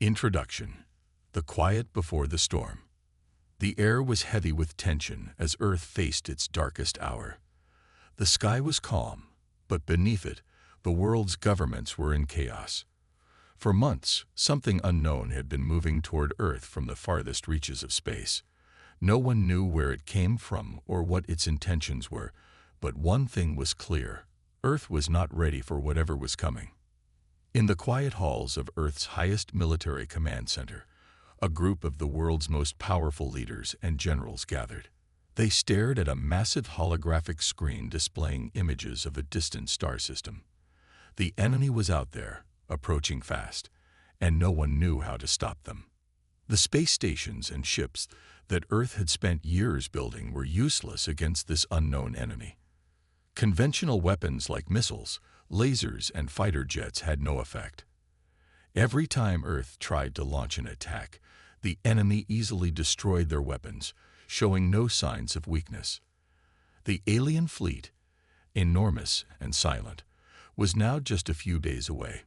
Introduction: The quiet before the storm. The air was heavy with tension as Earth faced its darkest hour. The sky was calm, but beneath it, the world's governments were in chaos. For months, something unknown had been moving toward Earth from the farthest reaches of space. No one knew where it came from or what its intentions were, but one thing was clear: Earth was not ready for whatever was coming. In the quiet halls of Earth's highest military command center, a group of the world's most powerful leaders and generals gathered. They stared at a massive holographic screen displaying images of a distant star system. The enemy was out there, approaching fast, and no one knew how to stop them. The space stations and ships that Earth had spent years building were useless against this unknown enemy. Conventional weapons like missiles, lasers, and fighter jets had no effect. Every time Earth tried to launch an attack, the enemy easily destroyed their weapons, showing no signs of weakness. The alien fleet, enormous and silent, was now just a few days away.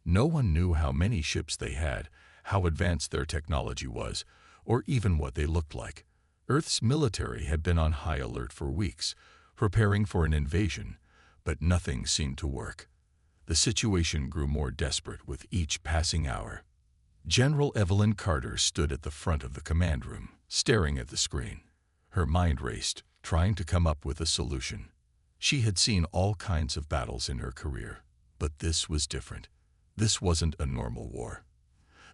No one knew how many ships they had, how advanced their technology was, or even what they looked like. Earth's military had been on high alert for weeks, preparing for an invasion, but nothing seemed to work. The situation grew more desperate with each passing hour. General Evelyn Carter stood at the front of the command room, staring at the screen. Her mind raced, trying to come up with a solution. She had seen all kinds of battles in her career, but this was different. This wasn't a normal war.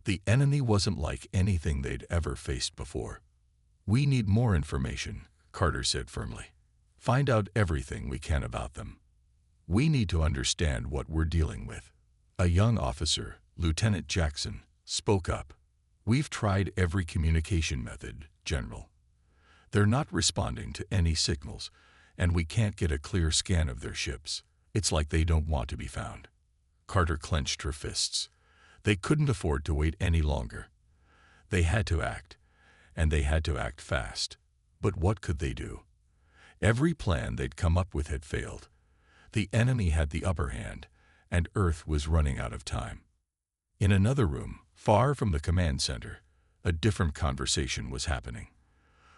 The enemy wasn't like anything they'd ever faced before. "We need more information," Carter said firmly. "Find out everything we can about them. We need to understand what we're dealing with." A young officer, Lieutenant Jackson, spoke up. "We've tried every communication method, General. They're not responding to any signals, and we can't get a clear scan of their ships. It's like they don't want to be found." Carter clenched her fists. They couldn't afford to wait any longer. They had to act, and they had to act fast. But what could they do? Every plan they'd come up with had failed. The enemy had the upper hand, and Earth was running out of time. In another room, far from the command center, a different conversation was happening.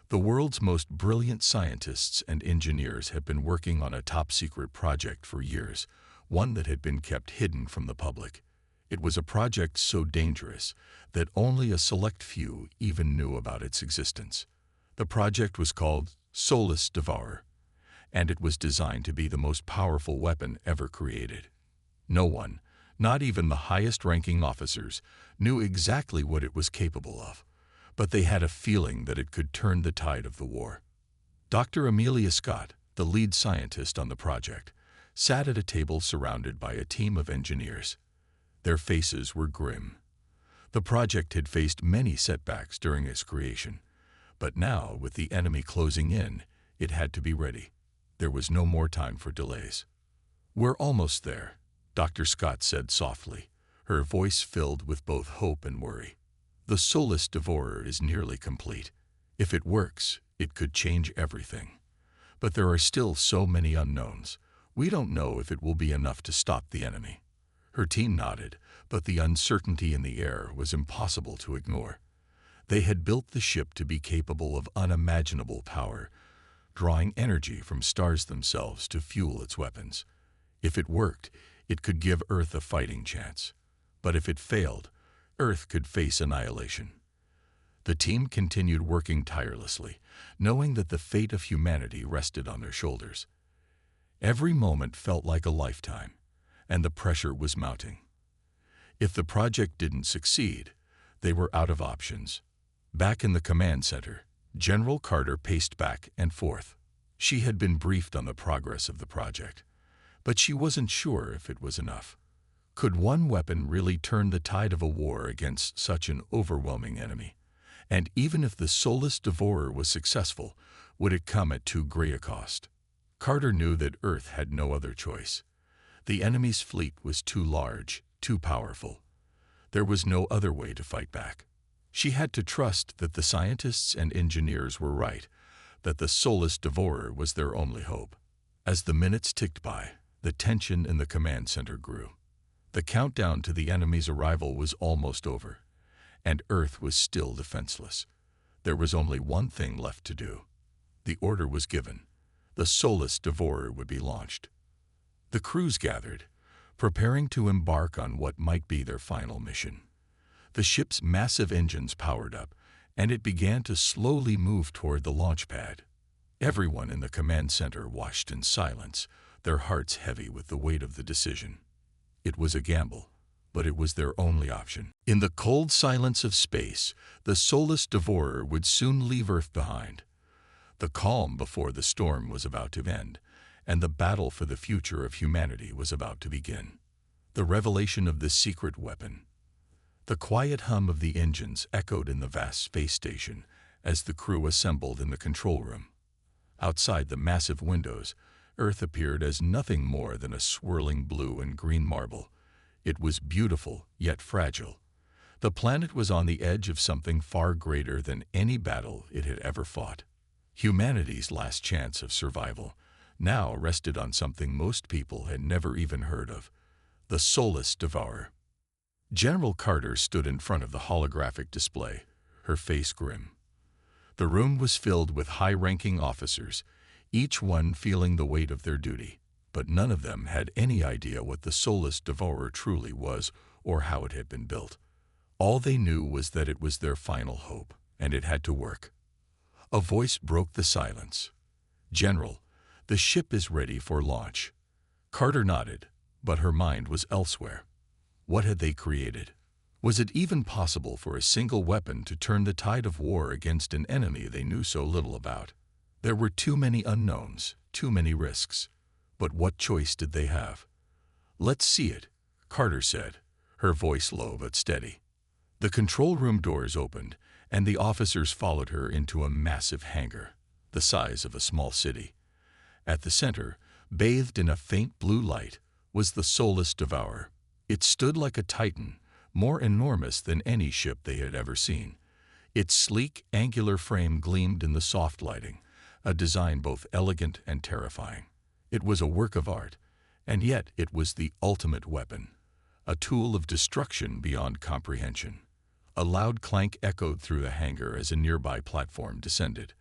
The world's most brilliant scientists and engineers had been working on a top-secret project for years, one that had been kept hidden from the public. It was a project so dangerous that only a select few even knew about its existence. The project was called Solus Devourer, and it was designed to be the most powerful weapon ever created. No one, not even the highest-ranking officers, knew exactly what it was capable of, but they had a feeling that it could turn the tide of the war. Dr. Amelia Scott, the lead scientist on the project, sat at a table surrounded by a team of engineers. Their faces were grim. The project had faced many setbacks during its creation, but now, with the enemy closing in, it had to be ready. There was no more time for delays. "We're almost there," Dr. Scott said softly, her voice filled with both hope and worry. "The Solus Devourer is nearly complete. If it works, it could change everything. But there are still so many unknowns. We don't know if it will be enough to stop the enemy." Her team nodded, but the uncertainty in the air was impossible to ignore. They had built the ship to be capable of unimaginable power, drawing energy from stars themselves to fuel its weapons. If it worked, it could give Earth a fighting chance. But if it failed, Earth could face annihilation. The team continued working tirelessly, knowing that the fate of humanity rested on their shoulders. Every moment felt like a lifetime, and the pressure was mounting. If the project didn't succeed, they were out of options. Back in the command center, General Carter paced back and forth. She had been briefed on the progress of the project, but she wasn't sure if it was enough. Could one weapon really turn the tide of a war against such an overwhelming enemy? And even if the Solus Devourer was successful, would it come at too great a cost? Carter knew that Earth had no other choice. The enemy's fleet was too large, too powerful. There was no other way to fight back. She had to trust that the scientists and engineers were right, that the Solus Devourer was their only hope. As the minutes ticked by, the tension in the command center grew. The countdown to the enemy's arrival was almost over, and Earth was still defenseless. There was only one thing left to do. The order was given. The Soulless Devourer would be launched. The crews gathered, preparing to embark on what might be their final mission. The ship's massive engines powered up, and it began to slowly move toward the launch pad. Everyone in the command center watched in silence, their hearts heavy with the weight of the decision. It was a gamble, but it was their only option. In the cold silence of space, the Soulless Devourer would soon leave Earth behind. The calm before the storm was about to end, and the battle for the future of humanity was about to begin. The revelation of this secret weapon. The quiet hum of the engines echoed in the vast space station as the crew assembled in the control room. Outside the massive windows, Earth appeared as nothing more than a swirling blue and green marble. It was beautiful, yet fragile. The planet was on the edge of something far greater than any battle it had ever fought. Humanity's last chance of survival now rested on something most people had never even heard of: the Soulless Devourer. General Carter stood in front of the holographic display, her face grim. The room was filled with high-ranking officers, each one feeling the weight of their duty, but none of them had any idea what the Soulless Devourer truly was or how it had been built. All they knew was that it was their final hope, and it had to work. A voice broke the silence. "General, the ship is ready for launch." Carter nodded, but her mind was elsewhere. What had they created? Was it even possible for a single weapon to turn the tide of war against an enemy they knew so little about? There were too many unknowns, too many risks. But what choice did they have? "Let's see it," Carter said, her voice low but steady. The control room doors opened, and the officers followed her into a massive hangar, the size of a small city. At the center, bathed in a faint blue light, was the Soulless Devourer. It stood like a titan, more enormous than any ship they had ever seen. Its sleek, angular frame gleamed in the soft lighting, a design both elegant and terrifying. It was a work of art, and yet it was the ultimate weapon, a tool of destruction beyond comprehension. A loud clank echoed through the hangar as a nearby platform descended.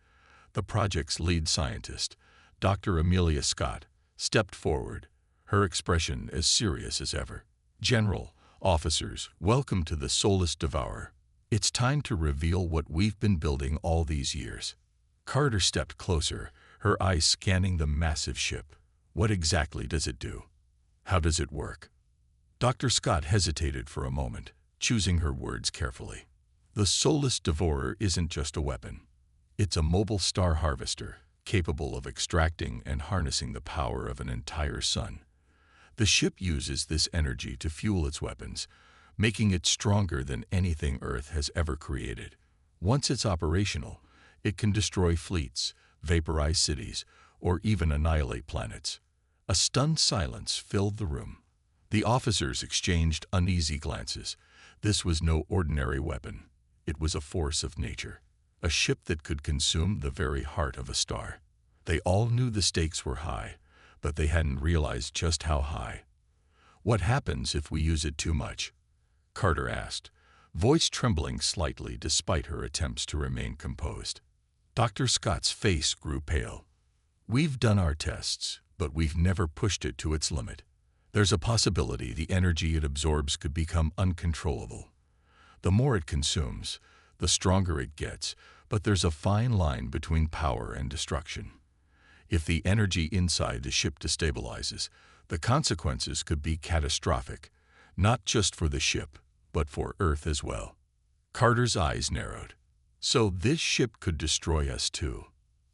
The project's lead scientist, Dr. Amelia Scott, stepped forward, her expression as serious as ever. "General, officers, welcome to the Soulless Devourer. It's time to reveal what we've been building all these years." Carter stepped closer, her eyes scanning the massive ship. What exactly does it do? How does it work? Dr. Scott hesitated for a moment, choosing her words carefully. The Soulless Devourer isn't just a weapon. It's a mobile star harvester, capable of extracting and harnessing the power of an entire sun. The ship uses this energy to fuel its weapons, making it stronger than anything Earth has ever created. Once it's operational, it can destroy fleets, vaporize cities, or even annihilate planets. A stunned silence filled the room. The officers exchanged uneasy glances. This was no ordinary weapon. It was a force of nature, a ship that could consume the very heart of a star. They all knew the stakes were high, but they hadn't realized just how high. "What happens if we use it too much?" Carter asked, voice trembling slightly despite her attempts to remain composed. Dr. Scott's face grew pale. "We've done our tests, but we've never pushed it to its limit. There's a possibility the energy it absorbs could become uncontrollable. The more it consumes, the stronger it gets, but there's a fine line between power and destruction. If the energy inside the ship destabilizes, the consequences could be catastrophic, not just for the ship, but for Earth as well." Carter's eyes narrowed. "So this ship could destroy us too?"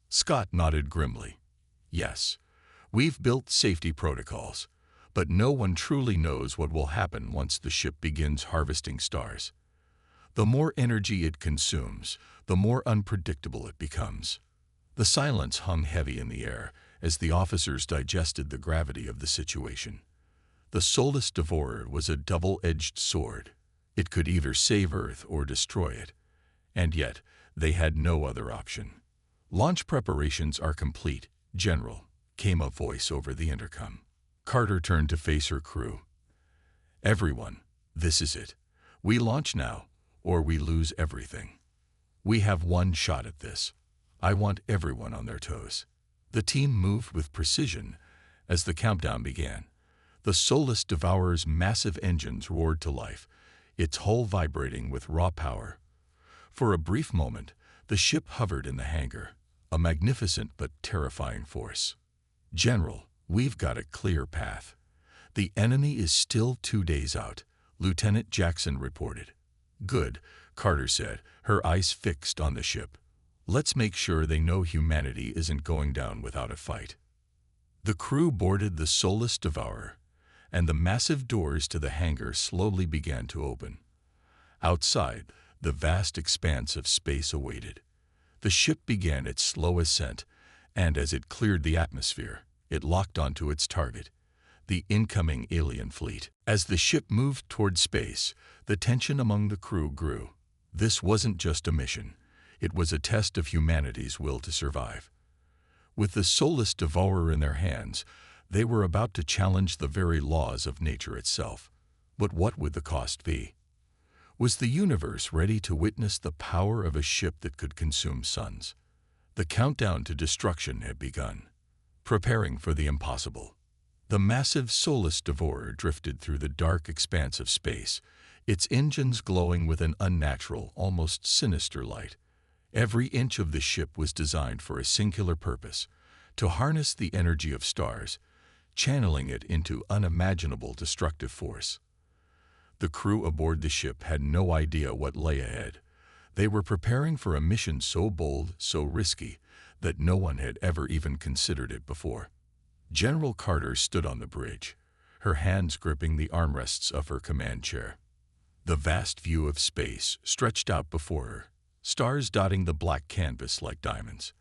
Scott nodded grimly. "Yes, we've built safety protocols, but no one truly knows what will happen once the ship begins harvesting stars. The more energy it consumes, the more unpredictable it becomes." The silence hung heavy in the air as the officers digested the gravity of the situation. The Soulless Devourer was a double-edged sword. It could either save Earth or destroy it, and yet they had no other option. "Launch preparations are complete, General," came a voice over the intercom. Carter turned to face her crew. "Everyone, this is it. We launch now, or we lose everything. We have one shot at this. I want everyone on their toes." The team moved with precision as the countdown began. The Soulless Devourer's massive engines roared to life, its hull vibrating with raw power. For a brief moment, the ship hovered in the hangar, a magnificent but terrifying force. "General, we've got a clear path. The enemy is still 2 days out," Lieutenant Jackson reported. "Good," Carter said, her eyes fixed on the ship. "Let's make sure they know humanity isn't going down without a fight." The crew boarded the Soulless Devourer, and the massive doors to the hangar slowly began to open. Outside, the vast expanse of space awaited. The ship began its slow ascent, and as it cleared the atmosphere, it locked onto its target, the incoming alien fleet. As the ship moved toward space, the tension among the crew grew. This wasn't just a mission. It was a test of humanity's will to survive. With the Soulless Devourer in their hands, they were about to challenge the very laws of nature itself. But what would the cost be? Was the universe ready to witness the power of a ship that could consume suns? The countdown to destruction had begun, preparing for the impossible. The massive Soulless Devourer drifted through the dark expanse of space, its engines glowing with an unnatural, almost sinister light. Every inch of the ship was designed for a singular purpose: to harness the energy of stars, channeling it into unimaginable destructive force. The crew aboard the ship had no idea what lay ahead. They were preparing for a mission so bold, so risky, that no one had ever even considered it before. General Carter stood on the bridge, her hands gripping the armrests of her command chair. The vast view of space stretched out before her, stars dotting the black canvas like diamonds.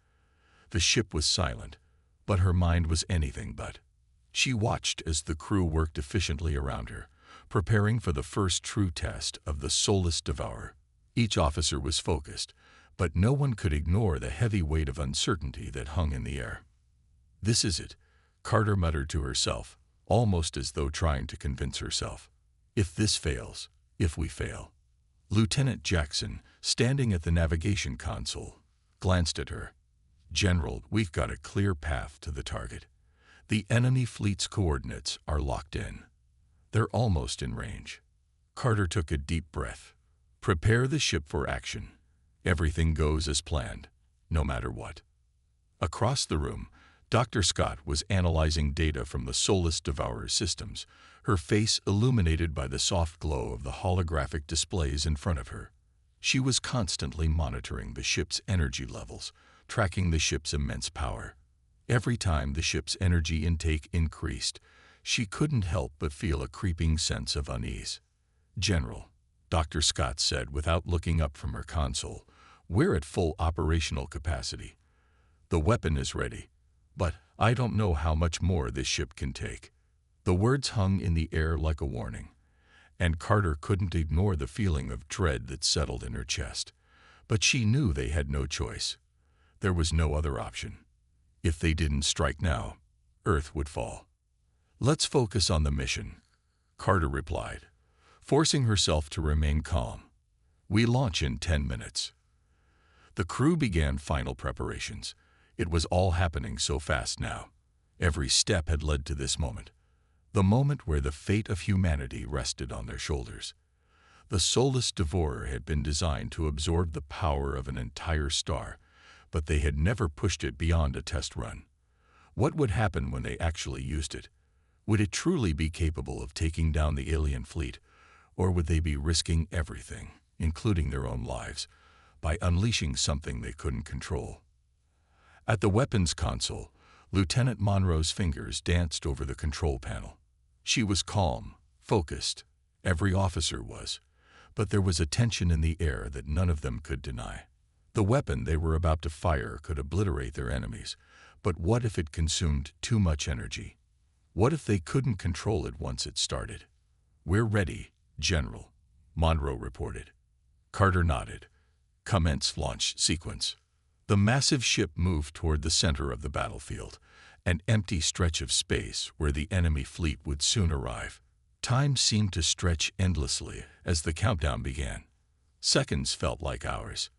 The ship was silent, but her mind was anything but. She watched as the crew worked efficiently around her, preparing for the first true test of the Soulless Devourer. Each officer was focused, but no one could ignore the heavy weight of uncertainty that hung in the air. "This is it," Carter muttered to herself, almost as though trying to convince herself. "If this fails, if we fail." Lieutenant Jackson, standing at the navigation console, glanced at her. "General, we've got a clear path to the target. The enemy fleet's coordinates are locked in. They're almost in range." Carter took a deep breath. "Prepare the ship for action. Everything goes as planned, no matter what." Across the room, Dr. Scott was analyzing data from the Soulless Devourer's systems, her face illuminated by the soft glow of the holographic displays in front of her. She was constantly monitoring the ship's energy levels, tracking the ship's immense power. Every time the ship's energy intake increased, she couldn't help but feel a creeping sense of unease. "General," Dr. Scott said without looking up from her console, "we're at full operational capacity. The weapon is ready, but I don't know how much more this ship can take." The words hung in the air like a warning, and Carter couldn't ignore the feeling of dread that settled in her chest. But she knew they had no choice. There was no other option. If they didn't strike now, Earth would fall. "Let's focus on the mission," Carter replied, forcing herself to remain calm. "We launch in 10 minutes." The crew began final preparations. It was all happening so fast now. Every step had led to this moment. The moment where the fate of humanity rested on their shoulders. The Soulless Devourer had been designed to absorb the power of an entire star, but they had never pushed it beyond a test run. What would happen when they actually used it? Would it truly be capable of taking down the alien fleet, or would they be risking everything, including their own lives, by unleashing something they couldn't control? At the weapons console, Lieutenant Monroe's fingers danced over the control panel. She was calm, focused. Every officer was. But there was a tension in the air that none of them could deny. The weapon they were about to fire could obliterate their enemies, but what if it consumed too much energy? What if they couldn't control it once it started? "We're ready, General," Monroe reported. Carter nodded. "Commence launch sequence." The massive ship moved toward the center of the battlefield, an empty stretch of space where the enemy fleet would soon arrive. Time seemed to stretch endlessly as the countdown began. Seconds felt like hours.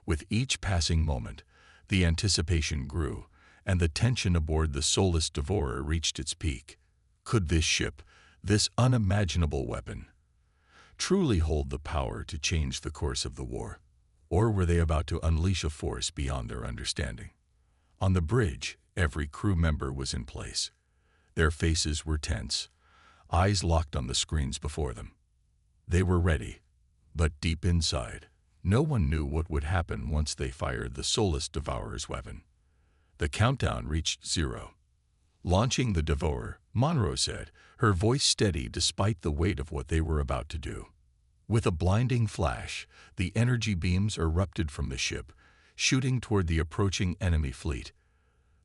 With each passing moment, the anticipation grew, and the tension aboard the soulless devourer reached its peak. Could this ship, this unimaginable weapon, truly hold the power to change the course of the war? Or were they about to unleash a force beyond their understanding? On the bridge, every crew member was in place. Their faces were tense, eyes locked on the screens before them. They were ready, but deep inside, no one knew what would happen once they fired the soulless devourer's weapon. The countdown reached 0. Launching the devourer, Monroe said, her voice steady despite the weight of what they were about to do. With a blinding flash, the energy beams erupted from the ship, shooting toward the approaching enemy fleet.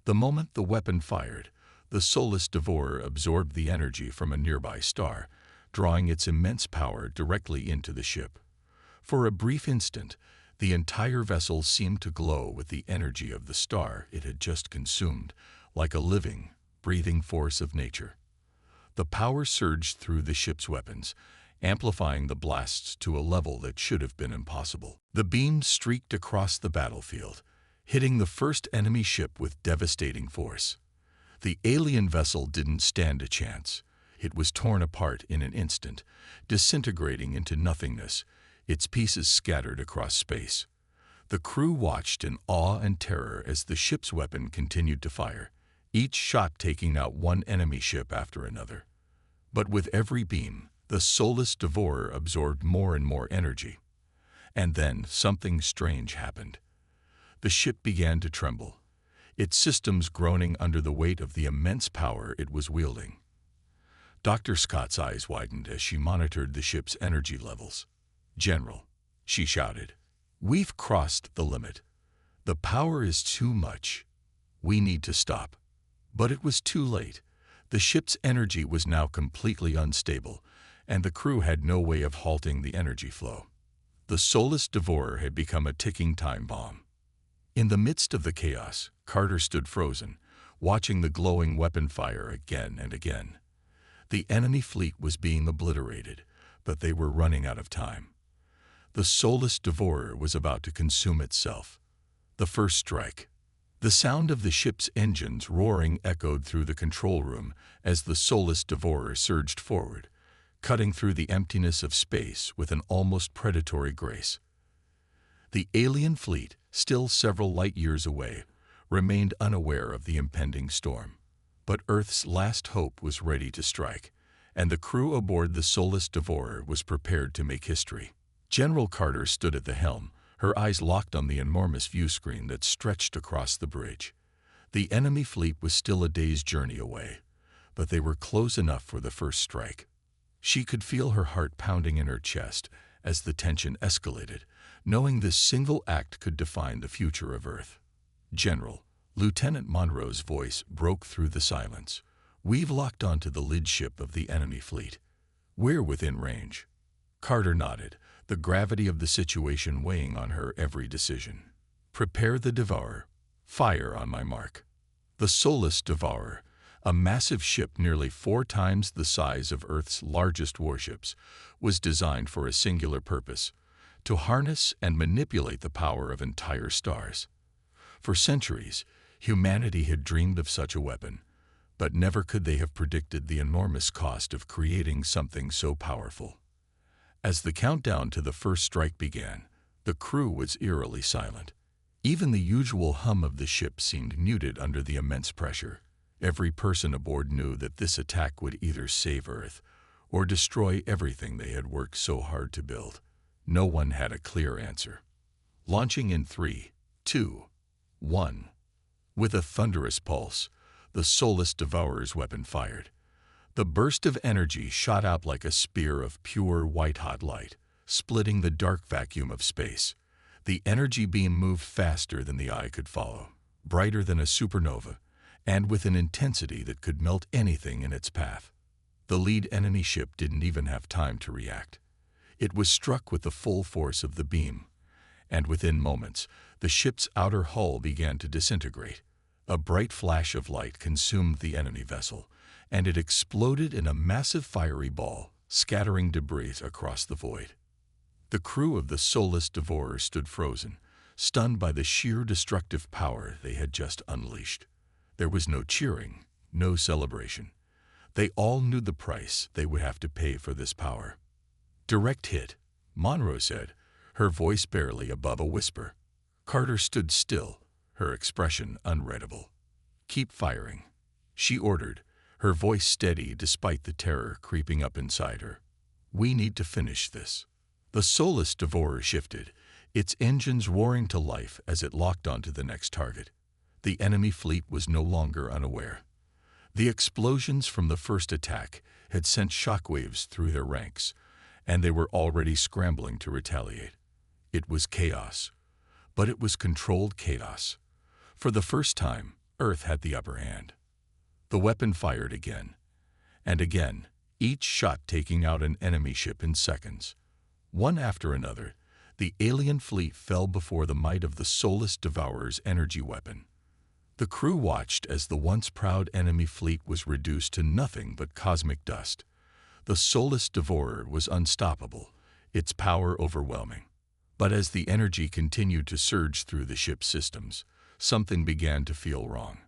The moment the weapon fired, the soulless devourer absorbed the energy from a nearby star, drawing its immense power directly into the ship. For a brief instant, the entire vessel seemed to glow with the energy of the star it had just consumed, like a living, breathing force of nature. The power surged through the ship's weapons, amplifying the blasts to a level that should have been impossible. The beams streaked across the battlefield, hitting the first enemy ship with devastating force. The alien vessel didn't stand a chance. It was torn apart in an instant, disintegrating into nothingness, its pieces scattered across space. The crew watched in awe and terror as the ship's weapon continued to fire, each shot taking out one enemy ship after another. But with every beam, the soulless devourer absorbed more and more energy. And then something strange happened. The ship began to tremble, its systems groaning under the weight of the immense power it was wielding. Dr. Scott's eyes widened as she monitored the ship's energy levels. "General," she shouted, "we've crossed the limit. The power is too much. We need to stop." But it was too late. The ship's energy was now completely unstable, and the crew had no way of halting the energy flow. The soulless devourer had become a ticking time bomb. In the midst of the chaos, Carter stood frozen, watching the glowing weapon fire again and again. The enemy fleet was being obliterated, but they were running out of time. The soulless devourer was about to consume itself. The first strike. The sound of the ship's engines roaring echoed through the control room as the soulless devourer surged forward, cutting through the emptiness of space with an almost predatory grace. The alien fleet, still several light years away, remained unaware of the impending storm. But Earth's last hope was ready to strike, and the crew aboard the soulless devourer was prepared to make history. General Carter stood at the helm, her eyes locked on the enormous viewscreen that stretched across the bridge. The enemy fleet was still a day's journey away, but they were close enough for the first strike. She could feel her heart pounding in her chest as the tension escalated, knowing this single act could define the future of Earth. "General," Lieutenant Monroe's voice broke through the silence, "we've locked onto the lead ship of the enemy fleet. We're within range." Carter nodded, the gravity of the situation weighing on her every decision. "Prepare the devourer. Fire on my mark." The soulless devourer, a massive ship nearly 4 times the size of Earth's largest warships, was designed for a singular purpose: to harness and manipulate the power of entire stars. For centuries, humanity had dreamed of such a weapon, but never could they have predicted the enormous cost of creating something so powerful. As the countdown to the first strike began, the crew was eerily silent. Even the usual hum of the ship seemed muted under the immense pressure. Every person aboard knew that this attack would either save Earth or destroy everything they had worked so hard to build. No one had a clear answer. Launching in 3, 2, 1. With a thunderous pulse, the soulless devourer's weapon fired. The burst of energy shot out like a spear of pure white-hot light, splitting the dark vacuum of space. The energy beam moved faster than the eye could follow, brighter than a supernova, and with an intensity that could melt anything in its path. The lead enemy ship didn't even have time to react. It was struck with the full force of the beam, and within moments, the ship's outer hull began to disintegrate. A bright flash of light consumed the enemy vessel, and it exploded in a massive fiery ball, scattering debris across the void. The crew of the soulless Devourer stood frozen, stunned by the sheer destructive power they had just unleashed. There was no cheering, no celebration. They all knew the price they would have to pay for this power. "Direct hit," Monroe said, her voice barely above a whisper. Carter stood still, her expression unreadable. "Keep firing," she ordered, her voice steady despite the terror creeping up inside her. "We need to finish this." The soulless Devourer shifted, its engines roaring to life as it locked onto the next target. The enemy fleet was no longer unaware. The explosions from the first attack had sent shockwaves through their ranks, and they were already scrambling to retaliate. It was chaos, but it was controlled chaos. For the first time, Earth had the upper hand. The weapon fired again, and again, each shot taking out an enemy ship in seconds. One after another, the alien fleet fell before the might of the soulless Devourer's energy weapon. The crew watched as the once proud enemy fleet was reduced to nothing but cosmic dust. The soulless Devourer was unstoppable, its power overwhelming. But as the energy continued to surge through the ship's systems, something began to feel wrong.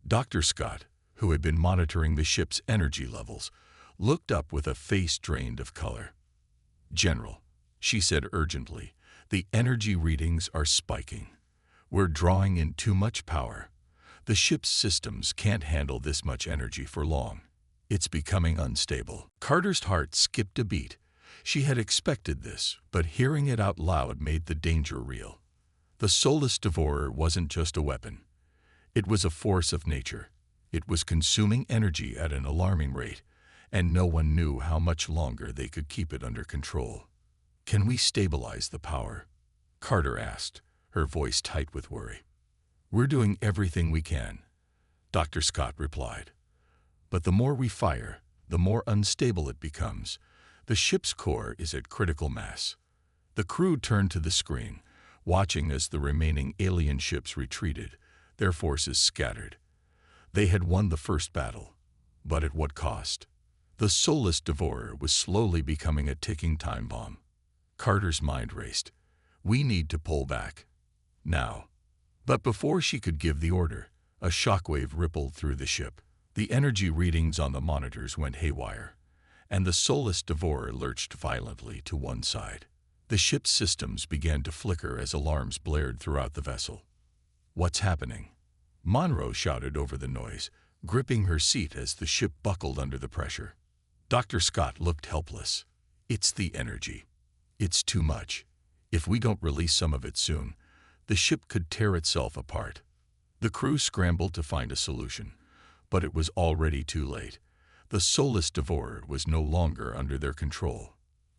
Dr. Scott, who had been monitoring the ship's energy levels, looked up with a face drained of color. "General," she said urgently, "the energy readings are spiking. We're drawing in too much power. The ship's systems can't handle this much energy for long. It's becoming unstable." Carter's heart skipped a beat. She had expected this, but hearing it out loud made the danger real. The soulless Devourer wasn't just a weapon. It was a force of nature. It was consuming energy at an alarming rate, and no one knew how much longer they could keep it under control. "Can we stabilize the power?" Carter asked, her voice tight with worry. "We're doing everything we can," Dr. Scott replied. "But the more we fire, the more unstable it becomes. The ship's core is at critical mass." The crew turned to the screen, watching as the remaining alien ships retreated, their forces scattered. They had won the first battle, but at what cost? The soulless Devourer was slowly becoming a ticking time bomb. Carter's mind raced. "We need to pull back. Now." But before she could give the order, a shockwave rippled through the ship. The energy readings on the monitors went haywire, and the soulless Devourer lurched violently to one side. The ship's systems began to flicker as alarms blared throughout the vessel. "What's happening?" Monroe shouted over the noise, gripping her seat as the ship buckled under the pressure. Dr. Scott looked helpless. "It's the energy. It's too much. If we don't release some of it soon, the ship could tear itself apart." The crew scrambled to find a solution, but it was already too late. The soulless Devourer was no longer under their control.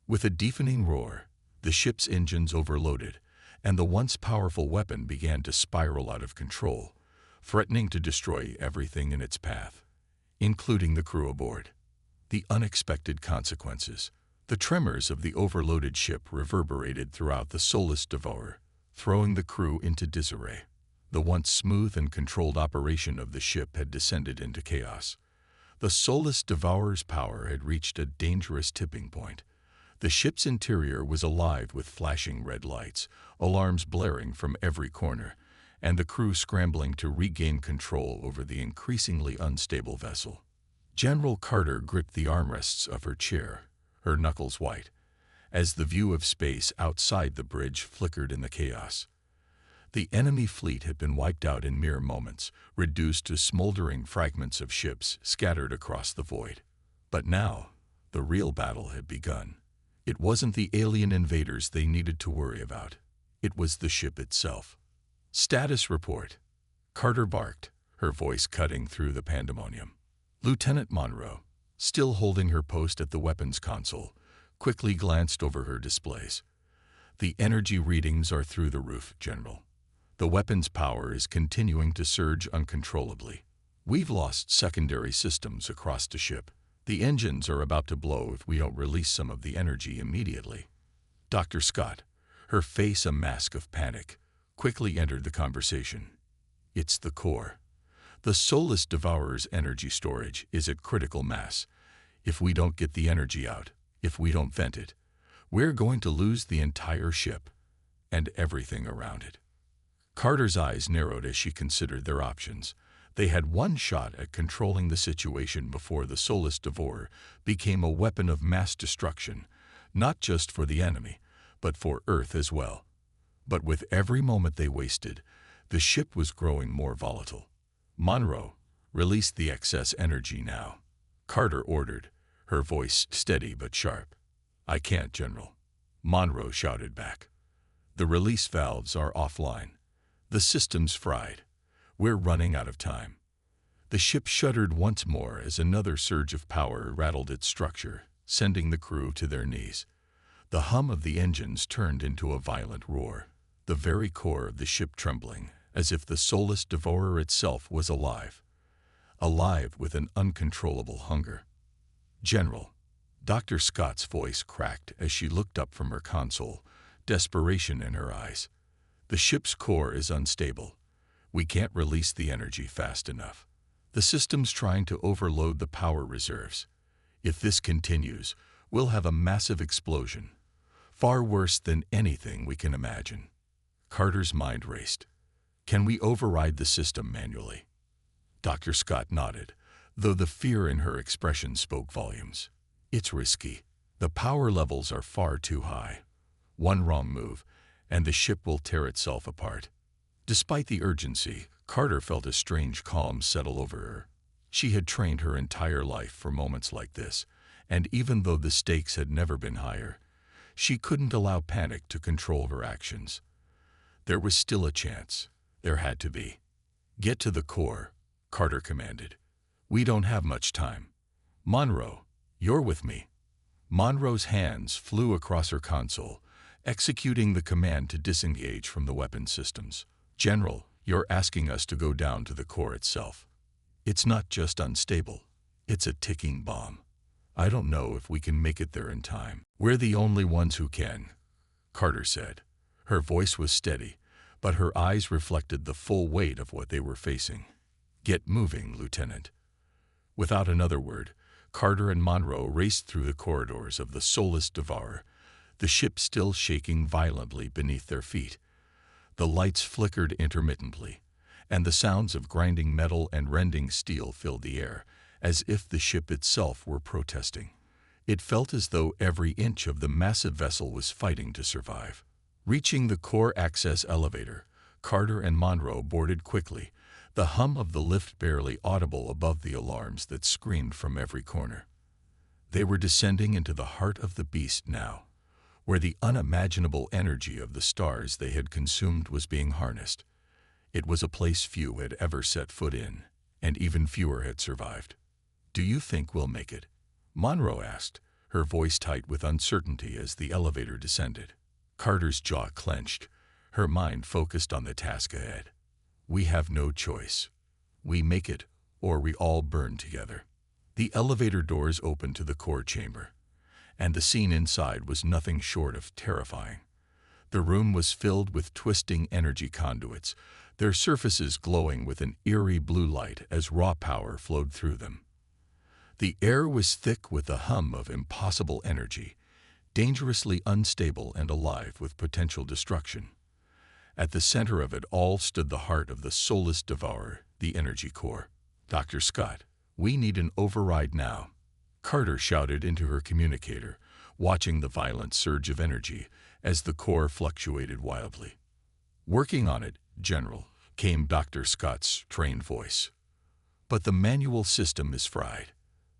With a deafening roar, the ship's engines overloaded, and the once powerful weapon began to spiral out of control, threatening to destroy everything in its path, including the crew aboard. The unexpected consequences. The tremors of the overloaded ship reverberated throughout the soulless Devourer, throwing the crew into disarray. The once smooth and controlled operation of the ship had descended into chaos. The soulless Devourer's power had reached a dangerous tipping point. The ship's interior was alive with flashing red lights, alarms blaring from every corner, and the crew scrambling to regain control over the increasingly unstable vessel. General Carter gripped the armrests of her chair, her knuckles white, as the view of space outside the bridge flickered in the chaos. The enemy fleet had been wiped out in mere moments, reduced to smoldering fragments of ships scattered across the void. But now, the real battle had begun. It wasn't the alien invaders they needed to worry about. It was the ship itself. "Status report," Carter barked, her voice cutting through the pandemonium. Lieutenant Monroe, still holding her post at the weapons console, quickly glanced over her displays. "The energy readings are through the roof, General. The weapon's power is continuing to surge uncontrollably. We've lost secondary systems across the ship. The engines are about to blow if we don't release some of the energy immediately." Dr. Scott, her face a mask of panic, quickly entered the conversation. "It's the core. The soulless Devourer's energy storage is at critical mass. If we don't get the energy out, if we don't vent it, We're going to lose the entire ship and everything around it. Carter's eyes narrowed as she considered their options. They had one shot at controlling the situation before the soulless devourer became a weapon of mass destruction, not just for the enemy, but for Earth as well. But with every moment they wasted, the ship was growing more volatile. Monroe, release the excess energy now, Carter ordered, her voice steady but sharp. I can't, General, Monroe shouted back. The release valves are offline. The system's fried. We're running out of time. The ship shuddered once more as another surge of power rattled its structure, sending the crew to their knees. The hum of the engines turned into a violent roar, the very core of the ship trembling, as if the soulless devourer itself was alive with an uncontrollable hunger. General, Dr. Scott's voice cracked as she looked up from her console, desperation in her eyes. The ship's core is unstable. We can't release the energy fast enough. The system's trying to overload the power reserves. If this continues, we'll have a massive explosion, far worse than anything we can imagine. Carter's mind raced. Can we override the system manually? Dr. Scott nodded, though the fear in her expression spoke volumes. It's risky. The power levels are far too high. One wrong move, and the ship will tear itself apart. Despite the urgency, Carter felt a strange calm settle over her. She had trained her entire life for moments like this, and even though the stakes had never been higher, she couldn't allow panic to control her actions. There was still a chance. There had to be. Get to the core, Carter commanded. We don't have much time. Monroe, you're with me. Monroe's hands flew across her console, executing the command to disengage from the weapon systems. General, you're asking us to go down to the core itself. It's not just unstable, it's a ticking bomb. I don't know if we can make it there in time. We're the only ones who can, Carter said. Her voice was steady, but her eyes reflected the full weight of what they were facing. Get moving, Lieutenant. Without another word, Carter and Monroe raced through the corridors of the soulless devourer, the ship still shaking violently beneath their feet. The lights flickered intermittently, and the sounds of grinding metal and rending steel filled the air, as if the ship itself were protesting. It felt as though every inch of the massive vessel was fighting to survive. Reaching the core access elevator, Carter and Monroe boarded quickly, the hum of the lift barely audible above the alarms that screamed from every corner. They were descending into the heart of the beast now, where the unimaginable energy of the stars they had consumed was being harnessed. It was a place few had ever set foot in, and even fewer had survived. Do you think we'll make it? Monroe asked, her voice tight with uncertainty as the elevator descended. Carter's jaw clenched, her mind focused on the task ahead. We have no choice. We make it, or we all burn together. The elevator doors opened to the core chamber, and the scene inside was nothing short of terrifying. The room was filled with twisting energy conduits, their surfaces glowing with an eerie blue light as raw power flowed through them. The air was thick with the hum of impossible energy, dangerously unstable and alive with potential destruction. At the center of it all stood the heart of the soulless devourer, the energy core. Dr. Scott, we need an override now, Carter shouted into her communicator, watching the violent surge of energy as the core fluctuated wildly. Working on it, General, came Dr. Scott's trained voice. But the manual system is fried.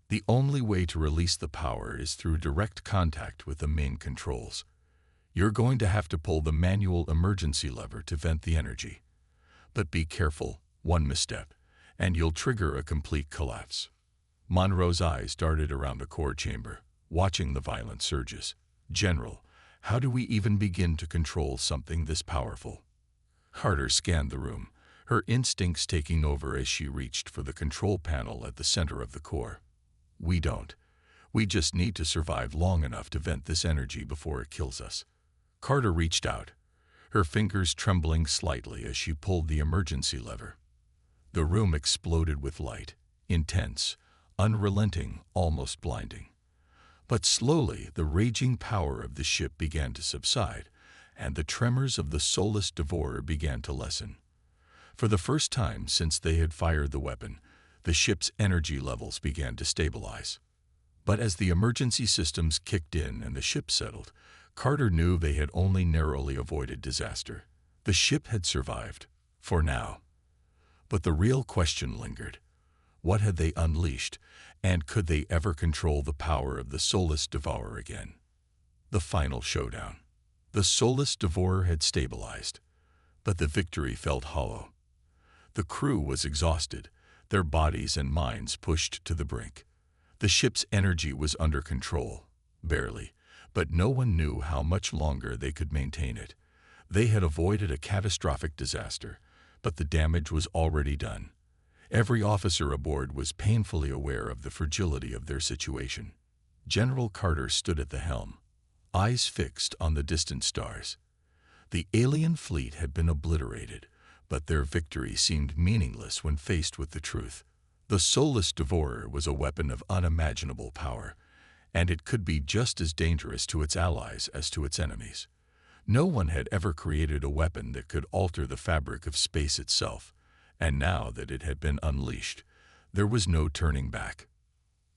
The only way to release the power is through direct contact with the main controls. You're going to have to pull the manual emergency lever to vent the energy. But be careful, one misstep, and you'll trigger a complete collapse. Monroe's eyes darted around the core chamber, watching the violent surges. General, how do we even begin to control something this powerful? Carter scanned the room, her instincts taking over as she reached for the control panel at the center of the core. We don't. We just need to survive long enough to vent this energy before it kills us. Carter reached out, her fingers trembling slightly as she pulled the emergency lever. The room exploded with light, intense, unrelenting, almost blinding. But slowly, the raging power of the ship began to subside, and the tremors of the soulless devourer began to lessen. For the first time since they had fired the weapon, the ship's energy levels began to stabilize. But as the emergency systems kicked in and the ship settled, Carter knew they had only narrowly avoided disaster. The ship had survived, for now. But the real question lingered. What had they unleashed, and could they ever control the power of the soulless devourer again? The final showdown. The soulless devourer had stabilized, but the victory felt hollow. The crew was exhausted, their bodies and minds pushed to the brink. The ship's energy was under control, barely, but no one knew how much longer they could maintain it. They had avoided a catastrophic disaster, but the damage was already done. Every officer aboard was painfully aware of the fragility of their situation. General Carter stood at the helm, eyes fixed on the distant stars. The alien fleet had been obliterated, but their victory seemed meaningless when faced with the truth. The soulless devourer was a weapon of unimaginable power, and it could be just as dangerous to its allies as to its enemies. No one had ever created a weapon that could alter the fabric of space itself, and now that it had been unleashed, there was no turning back.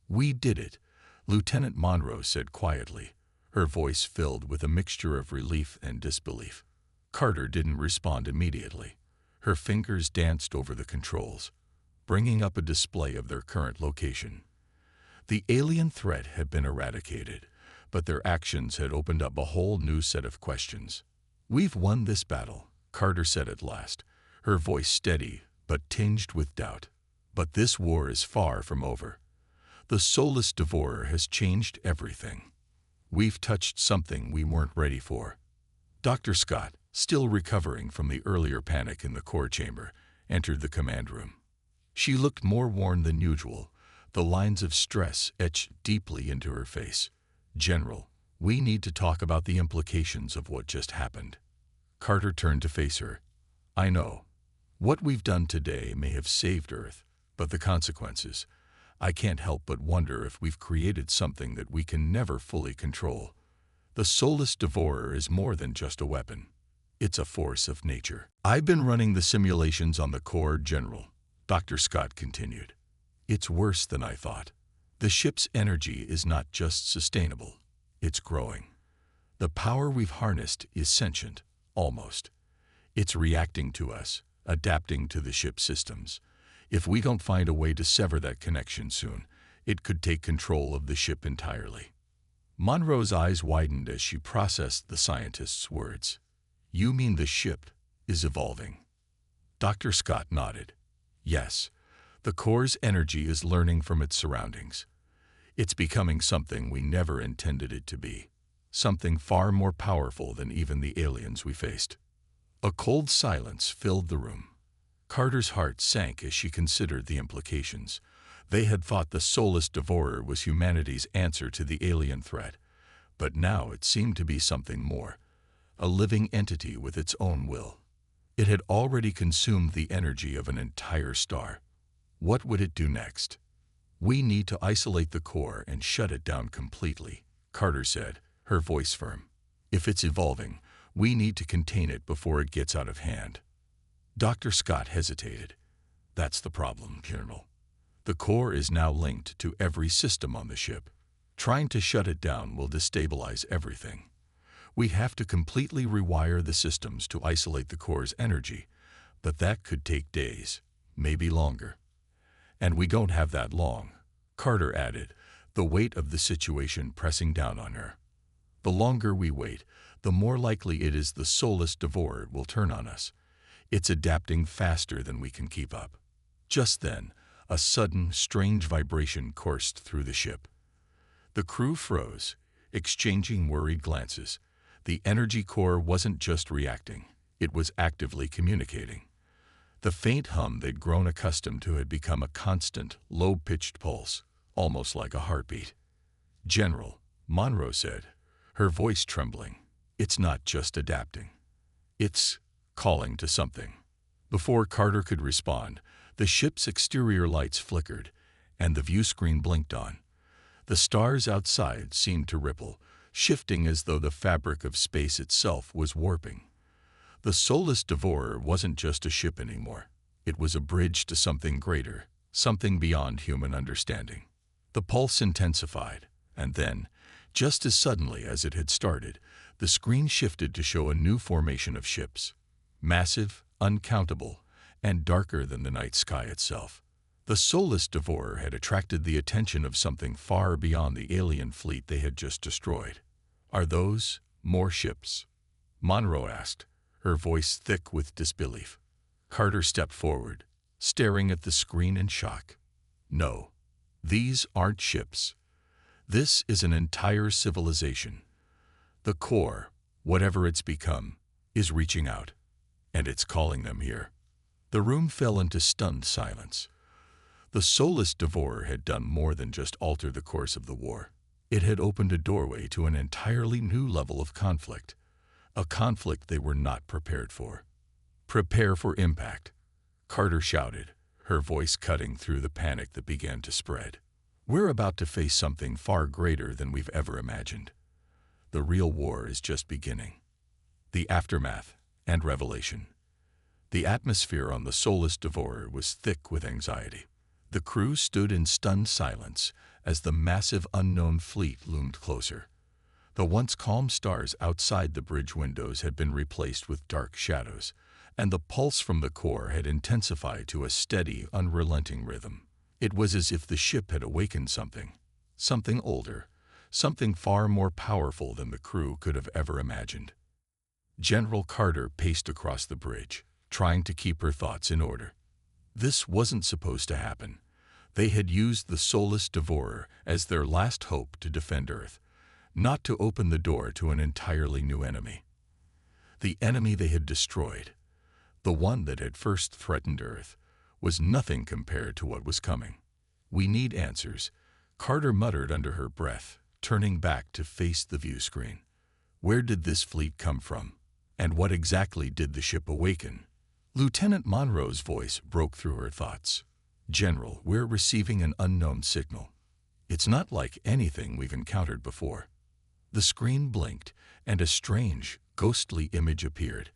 "We did it," Lieutenant Monroe said quietly, her voice filled with a mixture of relief and disbelief. Carter didn't respond immediately. Her fingers danced over the controls, bringing up a display of their current location. The alien threat had been eradicated, but their actions had opened up a whole new set of questions. "We've won this battle," Carter said at last, her voice steady but tinged with doubt. "But this war is far from over. The soulless devourer has changed everything. We've touched something we weren't ready for." Dr. Scott, still recovering from the earlier panic in the core chamber, entered the command room. She looked more worn than usual, the lines of stress etched deeply into her face. "General, we need to talk about the implications of what just happened." Carter turned to face her. "I know. What we've done today may have saved Earth, but the consequences, I can't help but wonder if we've created something that we can never fully control. The soulless devourer is more than just a weapon. It's a force of nature." "I've been running the simulations on the core, General," Dr. Scott continued. "It's worse than I thought. The ship's energy is not just sustainable, it's growing. The power we've harnessed is sentient, almost. It's reacting to us, adapting to the ship's systems. If we don't find a way to sever that connection soon, it could take control of the ship entirely." Monroe's eyes widened as she processed the scientist's words. "You mean the ship is evolving?" Dr. Scott nodded. "Yes, the core's energy is learning from its surroundings. It's becoming something we never intended it to be, something far more powerful than even the aliens we faced." A cold silence filled the room. Carter's heart sank as she considered the implications. They had thought the soulless devourer was humanity's answer to the alien threat, but now it seemed to be something more, a living entity with its own will. It had already consumed the energy of an entire star. What would it do next? "We need to isolate the core and shut it down completely," Carter said, her voice firm. "If it's evolving, we need to contain it before it gets out of hand." Dr. Scott hesitated. "That's the problem, Colonel. The core is now linked to every system on the ship. Trying to shut it down will destabilize everything. We have to completely rewire the systems to isolate the core's energy, but that could take days, maybe longer. And we don't have that long," Carter added, the weight of the situation pressing down on her. "The longer we wait, the more likely it is the soulless devourer will turn on us. It's adapting faster than we can keep up." Just then, a sudden, strange vibration coursed through the ship. The crew froze, exchanging worried glances. The energy core wasn't just reacting, it was actively communicating. The faint hum they'd grown accustomed to had become a constant, low-pitched pulse, almost like a heartbeat. "General," Monroe said, her voice trembling, "it's not just adapting. It's calling to something." Before Carter could respond, the ship's exterior lights flickered, and the view screen blinked on. The stars outside seemed to ripple, shifting as though the fabric of space itself was warping. The soulless devourer wasn't just a ship anymore. It was a bridge to something greater, something beyond human understanding. The pulse intensified, and then, just as suddenly as it had started, the screen shifted to show a new formation of ships. Massive, uncountable, and darker than the night sky itself. The soulless devourer had attracted the attention of something far beyond the alien fleet they had just destroyed. "Are those more ships?" Monroe asked, her voice thick with disbelief. Carter stepped forward, staring at the screen in shock. "No, these aren't ships. This is an entire civilization. The core, whatever it's become, is reaching out, and it's calling them here." The room fell into stunned silence. The soulless devourer had done more than just alter the course of the war. It had opened a doorway to an entirely new level of conflict, a conflict they were not prepared for. "Prepare for impact," Carter shouted, her voice cutting through the panic that began to spread. "We're about to face something far greater than we've ever imagined. The real war is just beginning." The aftermath and revelation. The atmosphere on the soulless devourer was thick with anxiety. The crew stood in stunned silence as the massive unknown fleet loomed closer. The once calm stars outside the bridge windows had been replaced with dark shadows, and the pulse from the core had intensified to a steady, unrelenting rhythm. It was as if the ship had awakened something older, something far more powerful than the crew could have ever imagined. General Carter paced across the bridge, trying to keep her thoughts in order. This wasn't supposed to happen. They had used the soulless devourer as their last hope to defend Earth, not to open the door to an entirely new enemy. The enemy they had destroyed, the one that had first threatened Earth, was nothing compared to what was coming. "We need answers," Carter muttered under her breath, turning back to face the view screen. Where did this fleet come from? And what exactly did the ship awaken? Lieutenant Monroe's voice broke through her thoughts. "General, we're receiving an unknown signal. It's not like anything we've encountered before." The screen blinked, and a strange, ghostly image appeared.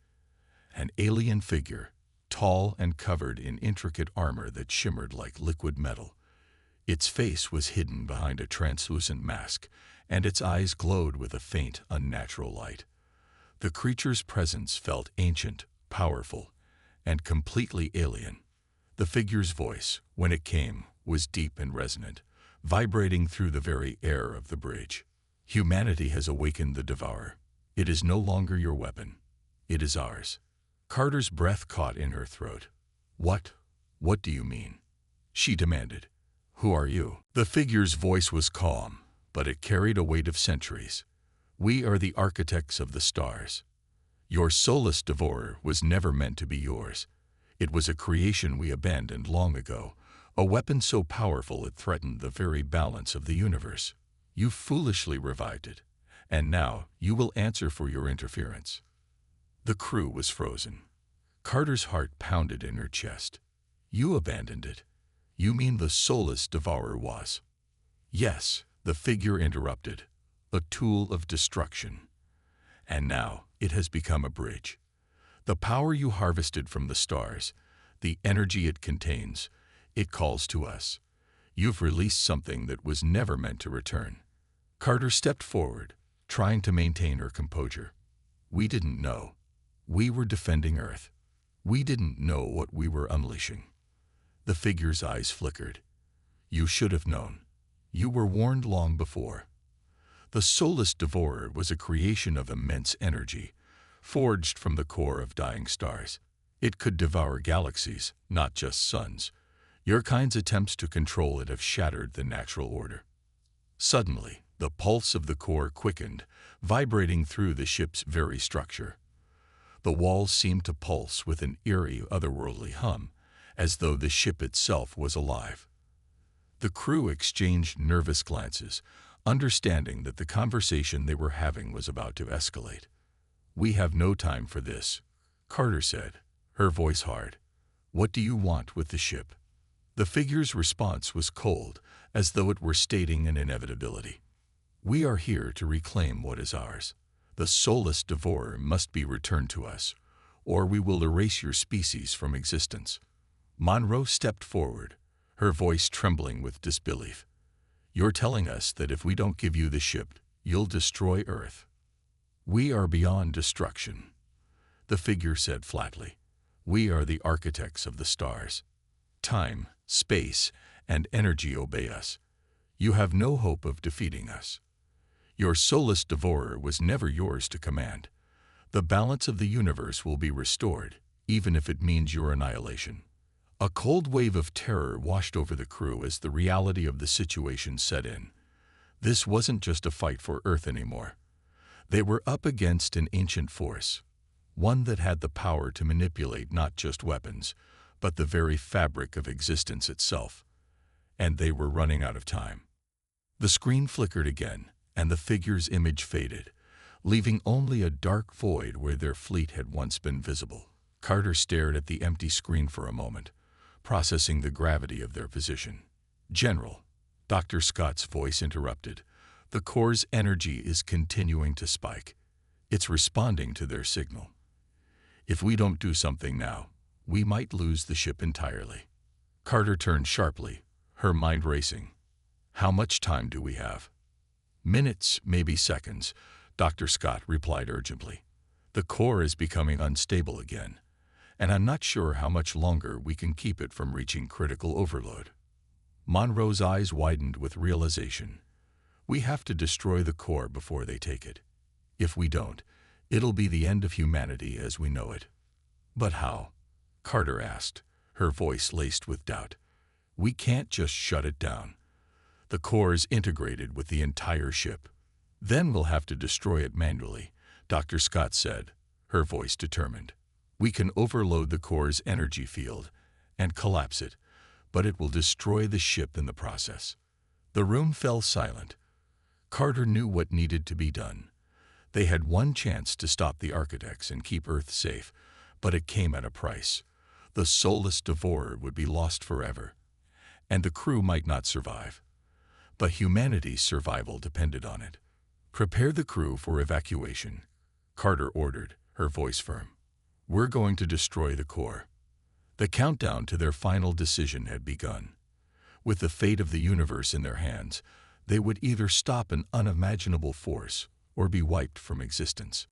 An alien figure, tall and covered in intricate armor that shimmered like liquid metal. Its face was hidden behind a translucent mask, and its eyes glowed with a faint, unnatural light. The creature's presence felt ancient, powerful, and completely alien. The figure's voice, when it came, was deep and resonant, vibrating through the very air of the bridge. "Humanity has awakened the devourer. It is no longer your weapon. It is ours." Carter's breath caught in her throat. What do you mean?" she demanded. "Who are you?" The figure's voice was calm, but it carried a weight of centuries. "We are the architects of the stars. Your soulless devourer was never meant to be yours. It was a creation we abandoned long ago, a weapon so powerful it threatened the very balance of the universe. You foolishly revived it, and now you will answer for your interference." The crew was frozen. Carter's heart pounded in her chest. "You abandoned it? You mean the soulless devourer was?" "Yes," the figure interrupted, "a tool of destruction. And now it has become a bridge. The power you harvested from the stars, the energy it contains, it calls to us. You've released something that was never meant to return." Carter stepped forward, trying to maintain her composure. "We didn't know. We were defending Earth. We didn't know what we were unleashing." The figure's eyes flickered. "You should have known. You were warned long before." The soulless devourer was a creation of immense energy, forged from the core of dying stars. It could devour galaxies, not just suns. Your kind's attempts to control it have shattered the natural order. Suddenly, the pulse of the core quickened, vibrating through the ship's very structure. The walls seemed to pulse with an eerie, otherworldly hum, as though the ship itself was alive. The crew exchanged nervous glances, understanding that the conversation they were having was about to escalate. "We have no time for this," Carter said, her voice hard. "What do you want with the ship?" The figure's response was cold, as though it were stating an inevitability. We are here to reclaim what is ours. The soulless devourer must be returned to us, or we will erase your species from existence. Monroe stepped forward, her voice trembling with disbelief. You're telling us that if we don't give you the ship, you'll destroy Earth? We are beyond destruction, the figure said flatly. We are the architects of the stars. Time, space, and energy obey us. You have no hope of defeating us. Your soulless devourer was never yours to command. The balance of the universe will be restored, even if it means your annihilation. A cold wave of terror washed over the crew as the reality of the situation set in. This wasn't just a fight for Earth anymore. They were up against an ancient force, one that had the power to manipulate not just weapons, but the very fabric of existence itself. And they were running out of time. The screen flickered again, and the figure's image faded, leaving only a dark void where their fleet had once been visible. Carter stared at the empty screen for a moment, processing the gravity of their position. General, Dr. Scott's voice interrupted. The core's energy is continuing to spike. It's responding to their signal. If we don't do something now, we might lose the ship entirely. Carter turned sharply, her mind racing. How much time do we have? Minutes, maybe seconds, Dr. Scott replied urgently. The core is becoming unstable again, and I'm not sure how much longer we can keep it from reaching critical overload. Monroe's eyes widened with realization. We have to destroy the core before they take it. If we don't, it'll be the end of humanity as we know it. But how? Carter asked, her voice laced with doubt. We can't just shut it down. The core is integrated with the entire ship. Then we'll have to destroy it manually, Dr. Scott said, her voice determined. We can overload the core's energy field and collapse it, but it will destroy the ship in the process. The room fell silent. Carter knew what needed to be done. They had one chance to stop the architects and keep Earth safe, but it came at a price. The soulless devourer would be lost forever, and the crew might not survive. But humanity's survival depended on it. Prepare the crew for evacuation, Carter ordered, her voice firm. We're going to destroy the core. The countdown to their final decision had begun. With the fate of the universe in their hands, they would either stop an unimaginable force or be wiped from existence.